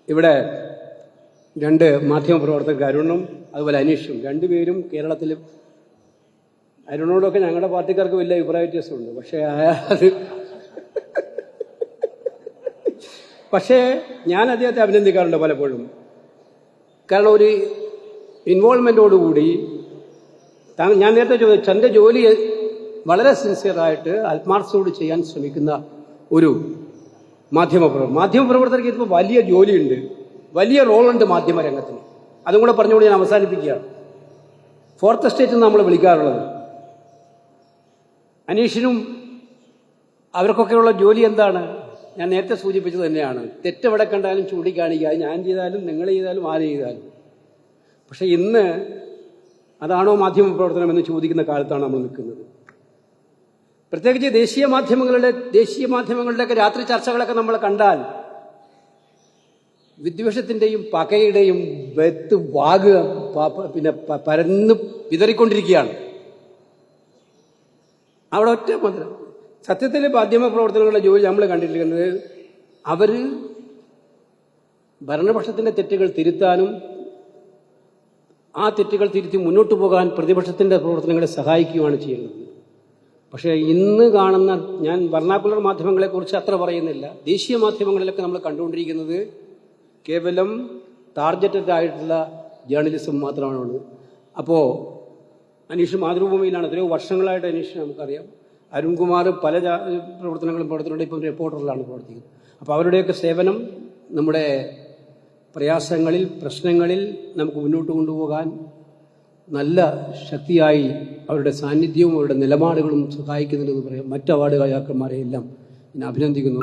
ഇവിടെ രണ്ട് മാധ്യമപ്രവർത്തകർ അരുണും അതുപോലെ അനീഷും രണ്ടുപേരും കേരളത്തിൽ അരുണോടൊക്കെ ഞങ്ങളുടെ പാർട്ടിക്കാർക്ക് വലിയ അഭിപ്രായ വ്യത്യാസമുണ്ട്. പക്ഷേ ഞാൻ അദ്ദേഹത്തെ അഭിനന്ദിക്കാറുണ്ട് പലപ്പോഴും. കാരണം ഒരു ഇൻവോൾവ്മെൻറ്റോടുകൂടി ഞാൻ നേരത്തെ ചോദിച്ചു, തൻ്റെ ജോലി വളരെ സിൻസിയറായിട്ട് ആത്മാർത്ഥതയോട് ചെയ്യാൻ ശ്രമിക്കുന്ന ഒരു മാധ്യമപ്രവർത്തകർക്ക് ഇപ്പോൾ വലിയ ജോലിയുണ്ട്, വലിയ റോളുണ്ട് മാധ്യമരംഗത്തിന്. അതും കൂടെ പറഞ്ഞുകൊണ്ട് ഞാൻ അവസാനിപ്പിക്കുകയാണ്. ഫോർത്ത് എസ്റ്റേറ്റ് നമ്മൾ വിളിക്കാറുള്ളത്. അനീഷിനും അവർക്കൊക്കെയുള്ള ജോലി എന്താണ്? ഞാൻ നേരത്തെ സൂചിപ്പിച്ചത് തന്നെയാണ്. തെറ്റെവിടെ കണ്ടാലും ചൂണ്ടിക്കാണിക്കുക. ഞാൻ ചെയ്താലും നിങ്ങൾ ചെയ്താലും ആര് ചെയ്താലും. പക്ഷെ ഇന്ന് അതാണോ മാധ്യമപ്രവർത്തനം എന്ന് ചോദിക്കുന്ന കാലത്താണ് നമ്മൾ നിൽക്കുന്നത്. പ്രത്യേകിച്ച് ദേശീയ മാധ്യമങ്ങളുടെയൊക്കെ രാത്രി ചർച്ചകളൊക്കെ നമ്മൾ കണ്ടാൽ വിദ്വേഷത്തിന്റെയും പകയുടെയും പിന്നെ പരന്ന് വിതറിക്കൊണ്ടിരിക്കുകയാണ്. അവിടെ ഒറ്റ മന്ത്രം. സത്യത്തിൽ മാധ്യമപ്രവർത്തനങ്ങളുടെ ജോലി നമ്മൾ കണ്ടിരിക്കുന്നത് അവർ ഭരണപക്ഷത്തിന്റെ തെറ്റുകൾ തിരുത്താനും ആ തെറ്റുകൾ തിരുത്തി മുന്നോട്ട് പോകാൻ പ്രതിപക്ഷത്തിന്റെ പ്രവർത്തനങ്ങളെ സഹായിക്കുകയാണ് ചെയ്യുന്നത്. പക്ഷേ ഇന്ന് കാണുന്ന, ഞാൻ വെർണാക്കുലർ മാധ്യമങ്ങളെക്കുറിച്ച് അത്ര പറയുന്നില്ല, ദേശീയ മാധ്യമങ്ങളിലൊക്കെ നമ്മൾ കണ്ടുകൊണ്ടിരിക്കുന്നത് കേവലം ടാർഗറ്റഡ് ആയിട്ടുള്ള ജേർണലിസം മാത്രമാണ്. അപ്പോൾ അനീഷ് മാതൃഭൂമിയിലാണ് എത്രയോ വർഷങ്ങളായിട്ട് അനീഷ് നമുക്കറിയാം. അരുൺകുമാർ പല പ്രവർത്തനങ്ങളും പ്രവർത്തനമുണ്ട്. ഇപ്പം റിപ്പോർട്ടറിലാണ് പ്രവർത്തിക്കുന്നത്. അപ്പോൾ അവരുടെയൊക്കെ സേവനം നമ്മുടെ പ്രയാസങ്ങളിൽ, പ്രശ്നങ്ങളിൽ നമുക്ക് മുന്നോട്ട് കൊണ്ടുപോകാൻ നല്ല ശക്തിയായി അവരുടെ സാന്നിധ്യവും അവരുടെ നിലപാടുകളും സഹായിക്കുന്നുണ്ടെന്ന് പറയാം. മറ്റ് അവാർഡ് ജേതാക്കന്മാരെയെല്ലാം ഞാൻ അഭിനന്ദിക്കുന്നു.